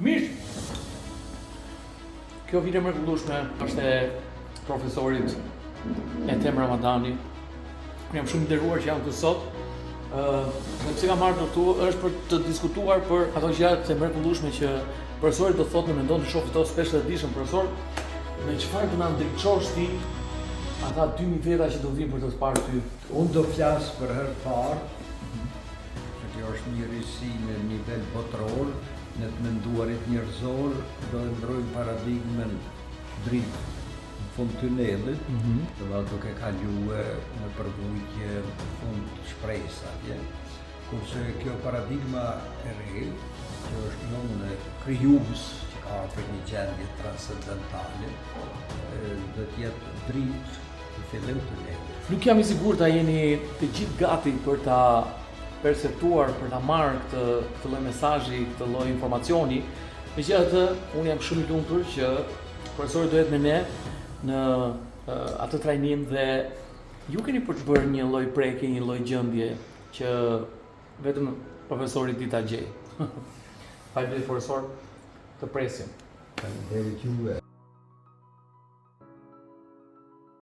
Mirë. Kjo video mrekullueshme është e profesorit Ethem Ramadani. Unë jam shumë i nderuar që jam këtu sot. Dhe pse kam ardhur këtu është për të diskutuar për ato gjëra të mrekullueshme që profesori do thotë, në mendon të shohë këto spesh të dishëm profesor, me çfarë do na ndriçosh ti ata 2000 veta që do vinë për të parë ty. Unë do flas për herë të parë, që kjo është një risi në nivel botëror, në të menduarit njerëzor, do të ndrojmë paradigmen dritë në fund tunelit, dhe duke kaluar në përvujtje në fund shpresa, kurse kjo paradigma e re, që është njohur e krijues, që ka për një gjendje transcendentale, do të jetë dritë në fillim tunelit. Nuk jam i sigurt ta jeni të gjithë gati për ta perceptuar, për ta marrë këtë lloj mesazhi, këtë lloj informacioni. Megjithatë, unë jam shumë i lumtur që profesori do jetë me ne në atë trajnim dhe ju keni për të bërë një lloj prekje, një lloj gjendje që vetëm profesori di ta gjej. Faleminderit profesor, të presim. Faleminderit juve.